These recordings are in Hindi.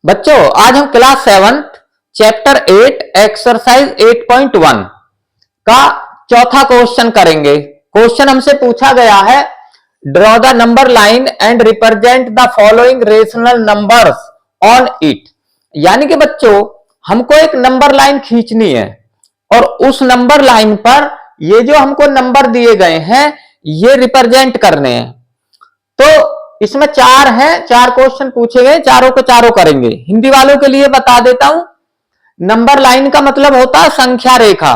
बच्चों आज हम क्लास 7 चैप्टर 8 एक्सरसाइज 8.1 का चौथा क्वेश्चन करेंगे। क्वेश्चन हमसे पूछा गया है, draw the number line and represent the following rational numbers on it. यानी कि बच्चों हमको एक नंबर लाइन खींचनी है और उस नंबर लाइन पर ये जो हमको नंबर दिए गए हैं ये रिप्रेजेंट करने हैं। तो इसमें चार हैं, चार क्वेश्चन पूछे गए, चारों के चारों करेंगे। हिंदी वालों के लिए बता देता हूं, नंबर लाइन का मतलब होता है संख्या रेखा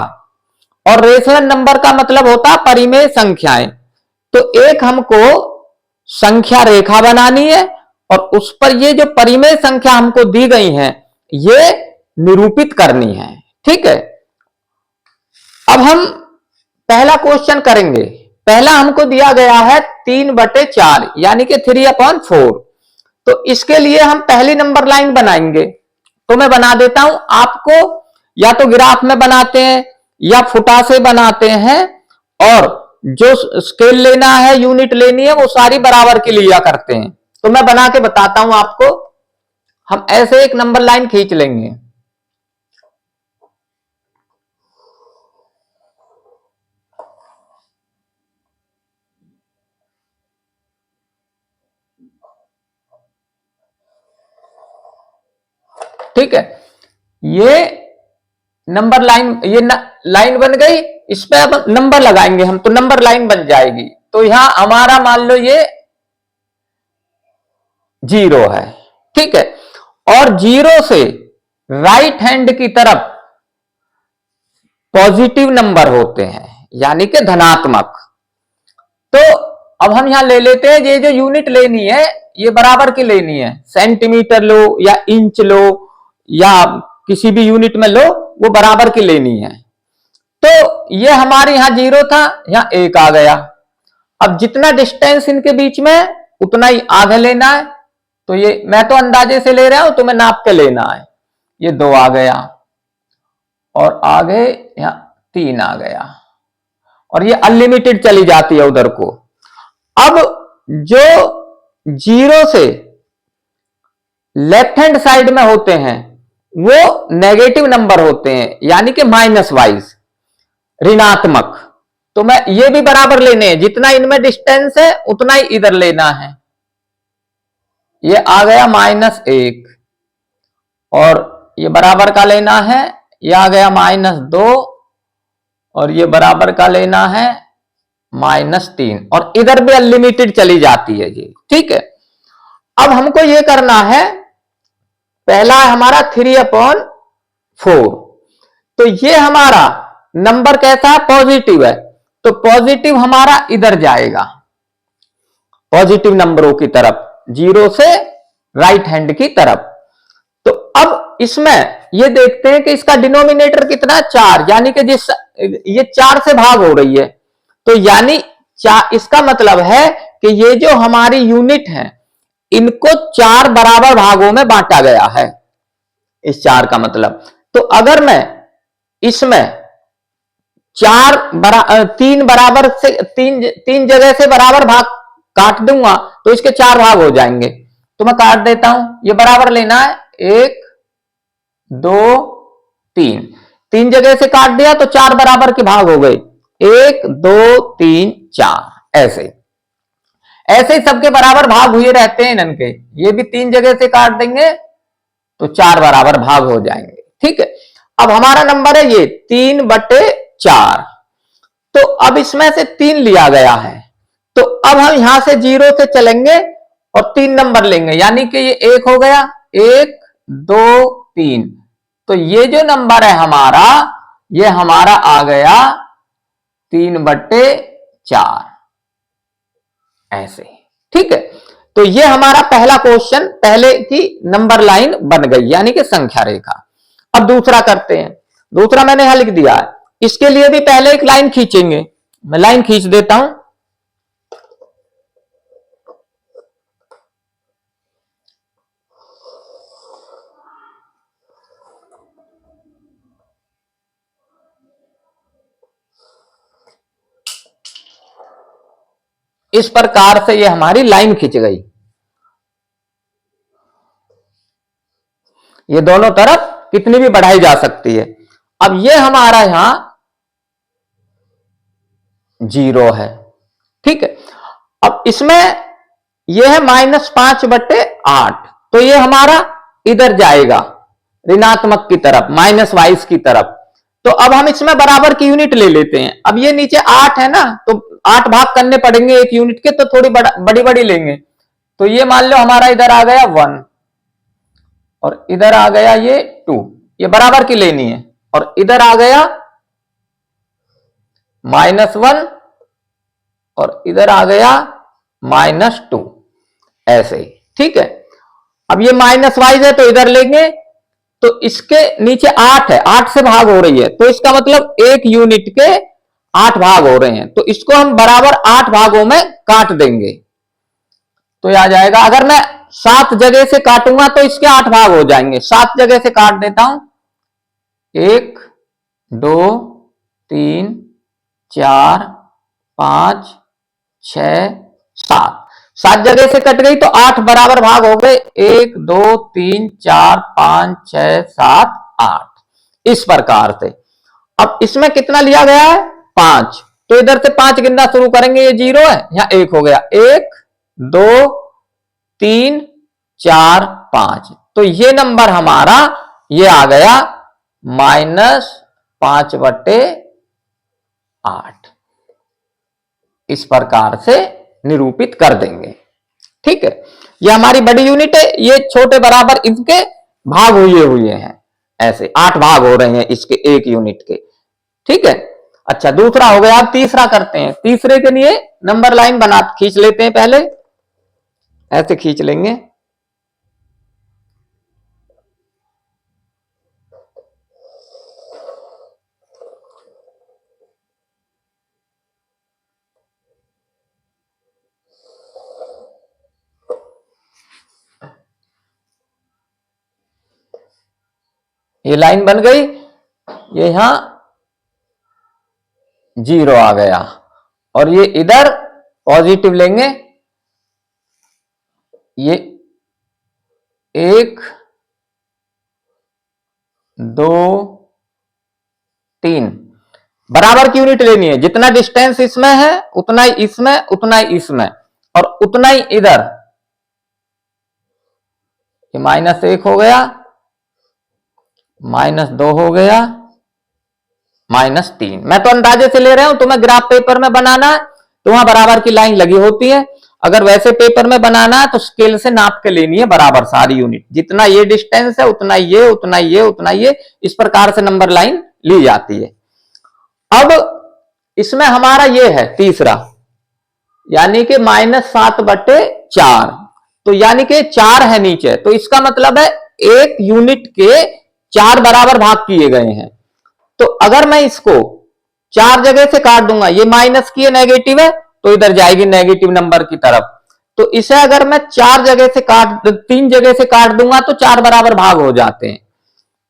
और रेशनल नंबर का मतलब होता है परिमेय संख्याएं। तो एक हमको संख्या रेखा बनानी है और उस पर ये जो परिमेय संख्या हमको दी गई हैं ये निरूपित करनी है। ठीक है, अब हम पहला क्वेश्चन करेंगे। पहला हमको दिया गया है 3/4 यानी कि 3/4। तो इसके लिए हम पहली नंबर लाइन बनाएंगे। तो मैं बना देता हूं, आपको या तो ग्राफ में बनाते हैं या फुटा से बनाते हैं और जो स्केल लेना है, यूनिट लेनी है, वो सारी बराबर की लिया करते हैं। तो मैं बना के बताता हूं आपको। हम ऐसे एक नंबर लाइन खींच लेंगे। ठीक है, ये नंबर लाइन, ये लाइन बन गई। इस पे अब नंबर लगाएंगे हम, तो नंबर लाइन बन जाएगी। तो यहां हमारा मान लो ये 0 है। ठीक है, और 0 से राइट हैंड की तरफ पॉजिटिव नंबर होते हैं यानी कि धनात्मक। तो अब हम यहां ले लेते हैं, ये जो यूनिट लेनी है ये बराबर की लेनी है। सेंटीमीटर लो या इंच लो या किसी भी यूनिट में लो, वो बराबर की लेनी है। तो ये हमारे यहां 0 था, यहां 1 आ गया। अब जितना डिस्टेंस इनके बीच में उतना ही आगे लेना है। तो ये मैं तो अंदाजे से ले रहा हूं, तुम्हें नाप के लेना है। ये 2 आ गया और आगे यहां 3 आ गया और ये अनलिमिटेड चली जाती है उधर को। अब जो 0 से लेफ्ट हैंड साइड में होते हैं वो नेगेटिव नंबर होते हैं यानी कि माइनस वाइज, ऋणात्मक। तो मैं ये भी बराबर लेने हैं, जितना इनमें डिस्टेंस है उतना ही इधर लेना है। ये आ गया -1 और ये बराबर का लेना है। ये आ गया -2 और ये बराबर का लेना है -3 और इधर भी अनलिमिटेड चली जाती है जी। ठीक है, अब हमको ये करना है, पहला है हमारा 3/4। तो ये हमारा नंबर कैसा है, पॉजिटिव है। तो पॉजिटिव हमारा इधर जाएगा, पॉजिटिव नंबरों की तरफ, 0 से राइट हैंड की तरफ। तो अब इसमें ये देखते हैं कि इसका डिनोमिनेटर कितना है, 4, यानी कि जिस ये 4 से भाग हो रही है। तो यानी इसका मतलब है कि ये जो हमारी यूनिट है इनको 4 बराबर भागों में बांटा गया है, इस 4 का मतलब। तो अगर मैं इसमें 3 बराबर से तीन जगह से बराबर भाग काट दूंगा तो इसके 4 भाग हो जाएंगे। तो मैं काट देता हूं, ये बराबर लेना है, 1 2 3, 3 जगह से काट दिया तो 4 बराबर के भाग हो गए, 1 2 3 4। ऐसे ऐसे ही सबके बराबर भाग हुए रहते हैं इनके। ये भी 3 जगह से काट देंगे तो 4 बराबर भाग हो जाएंगे। ठीक है, अब हमारा नंबर है ये 3/4। तो अब इसमें से 3 लिया गया है। तो अब हम यहां से 0 से चलेंगे और 3 नंबर लेंगे, यानी कि ये 1 हो गया, 1 2 3। तो ये जो नंबर है हमारा, ये हमारा आ गया 3/4 ऐसे। ठीक है, तो ये हमारा पहला क्वेश्चन, पहले की नंबर लाइन बन गई यानी कि संख्या रेखा। अब दूसरा करते हैं। दूसरा मैंने यहां लिख दिया है, इसके लिए भी पहले एक लाइन खींचेंगे। मैं लाइन खींच देता हूं। इस प्रकार से ये हमारी लाइन खींच गई। ये दोनों तरफ कितनी भी बढ़ाई जा सकती है। अब ये हमारा यहां 0 है, ठीक है। अब इसमें यह है -5/8, तो ये हमारा इधर जाएगा ऋणात्मक की तरफ, -22 की तरफ। तो अब हम इसमें बराबर की यूनिट ले लेते हैं। अब ये नीचे 8 है ना, तो 8 भाग करने पड़ेंगे एक यूनिट के, तो थोड़ी बड़ी बड़ी लेंगे। तो ये मान लो हमारा इधर आ गया 1 और इधर आ गया ये 2, ये बराबर की लेनी है। और इधर आ गया -1 और इधर आ गया -2, ऐसे ही, ठीक है। अब ये -y है तो इधर लेंगे, तो इसके नीचे 8 है, 8 से भाग हो रही है, तो इसका मतलब एक यूनिट के 8 भाग हो रहे हैं, तो इसको हम बराबर 8 भागों में काट देंगे। तो ये आ जाएगा, अगर मैं 7 जगह से काटूंगा तो इसके 8 भाग हो जाएंगे। 7 जगह से काट देता हूं, 1 2 3 4 5 6 7, 7 जगह से कट गई तो 8 बराबर भाग हो गए, 1 2 3 4 5 6 7 8, इस प्रकार से। अब इसमें कितना लिया गया है 5, तो इधर से 5 गिनना शुरू करेंगे, ये 0 है, यहां 1 हो गया, 1 2 3 4 5, तो ये नंबर हमारा ये आ गया -5/8, इस प्रकार से निरूपित कर देंगे, ठीक है। ये हमारी बड़ी यूनिट है, ये छोटे बराबर इनके भाग हुए हैं, ऐसे 8 भाग हो रहे हैं इसके एक यूनिट के, ठीक है। अच्छा, दूसरा हो गया। अब तीसरा करते हैं। तीसरे के लिए नंबर लाइन खींच लेते हैं, पहले ऐसे खींच लेंगे। ये लाइन बन गई, ये यहां 0 आ गया और ये इधर पॉजिटिव लेंगे, ये 1 2 3 बराबर की यूनिट लेनी है। जितना डिस्टेंस इसमें है उतना ही इसमें, उतना ही इसमें और उतना ही इधर। ये -1 हो गया, -2 हो गया, -3। मैं तो अंदाजे से ले रहा हूं, तुम्हें ग्राफ पेपर में बनाना है तो वहां बराबर की लाइन लगी होती है। अगर वैसे पेपर में बनाना है तो स्केल से नाप के लेनी है बराबर सारी यूनिट, जितना ये डिस्टेंस है उतना ये, उतना ये, उतना ये, इस प्रकार से नंबर लाइन ली जाती है। अब इसमें हमारा ये है तीसरा, यानी कि -7/4, तो यानी कि 4 है नीचे, तो इसका मतलब है एक यूनिट के 4 बराबर भाग किए गए हैं। तो अगर मैं इसको 4 जगह से काट दूंगा, ये माइनस की है, नेगेटिव है, तो इधर जाएगी नेगेटिव नंबर की तरफ। तो इसे अगर मैं 3 जगह से काट दूंगा तो 4 बराबर भाग हो जाते हैं।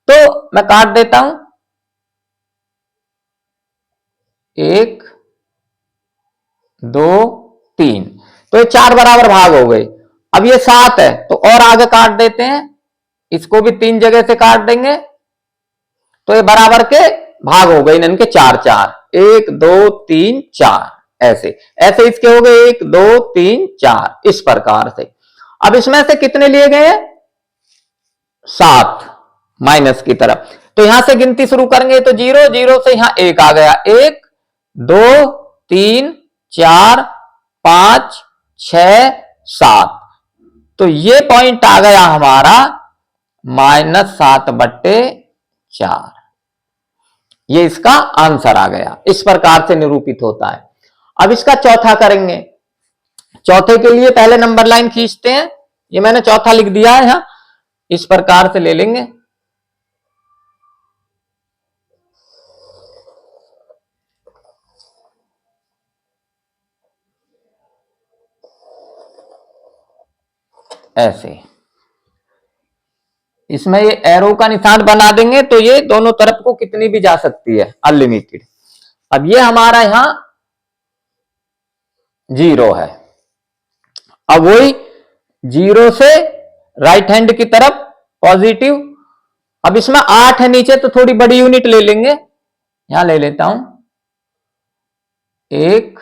तो मैं काट देता हूं, 1 2 3, तो ये 4 बराबर भाग हो गए। अब ये 7 है तो और आगे काट देते हैं, इसको भी 3 जगह से काट देंगे, तो ये बराबर के भाग हो गए इनके 4 4, 1 2 3 4, ऐसे ऐसे इसके हो गए 1 2 3 4, इस प्रकार से। अब इसमें से कितने लिए गए हैं 7 माइनस की तरफ, तो यहां से गिनती शुरू करेंगे तो 0 0 से यहां 1 आ गया, 1 2 3 4 5 6 7, तो ये पॉइंट आ गया हमारा -7/4, ये इसका आंसर आ गया। इस प्रकार से निरूपित होता है। अब इसका चौथा करेंगे। चौथे के लिए पहले नंबर लाइन खींचते हैं, ये मैंने चौथा लिख दिया है यहां, इस प्रकार से ले लेंगे। ऐसे इसमें ये एरो का निशान बना देंगे तो ये दोनों तरफ को कितनी भी जा सकती है, अनलिमिटेड। अब ये हमारा यहां 0 है। अब वही 0 से राइट हैंड की तरफ पॉजिटिव अब इसमें 8 है नीचे, तो थोड़ी बड़ी यूनिट ले लेंगे, यहां ले लेता हूं 1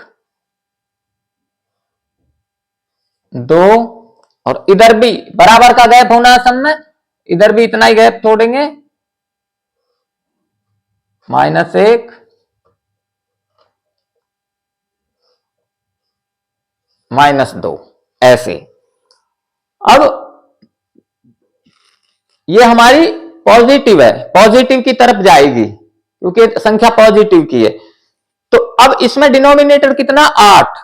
2, और इधर भी बराबर का गैप होना है सब में, इधर भी इतना ही गैप छोड़ेंगे, -1 -2 ऐसे। अब ये हमारी पॉजिटिव है, पॉजिटिव की तरफ जाएगी क्योंकि संख्या पॉजिटिव की है। तो अब इसमें डिनोमिनेटर कितना 8,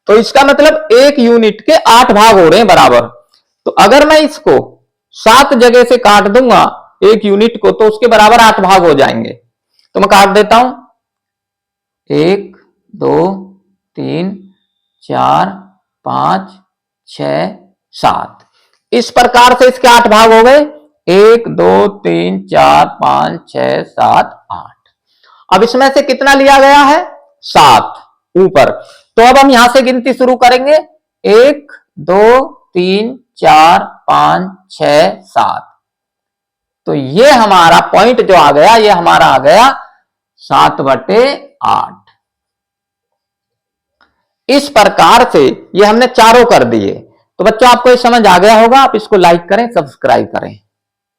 तो इसका मतलब एक यूनिट के 8 भाग हो रहे हैं बराबर। तो अगर मैं इसको 7 जगह से काट दूंगा एक यूनिट को, तो उसके बराबर 8 भाग हो जाएंगे। तो मैं काट देता हूं 1 2 3 4 5 6 7। इस प्रकार से इसके 8 भाग हो गए, 1 2 3 4 5 6 7 8। अब इसमें से कितना लिया गया है 7 ऊपर। तो अब हम यहां से गिनती शुरू करेंगे, 1 2 3 4 5 6 7। तो ये हमारा पॉइंट जो आ गया, ये हमारा आ गया 7/8। इस प्रकार से ये हमने चारों कर दिए। तो बच्चों आपको ये समझ आ गया होगा, आप इसको लाइक करें, सब्सक्राइब करें।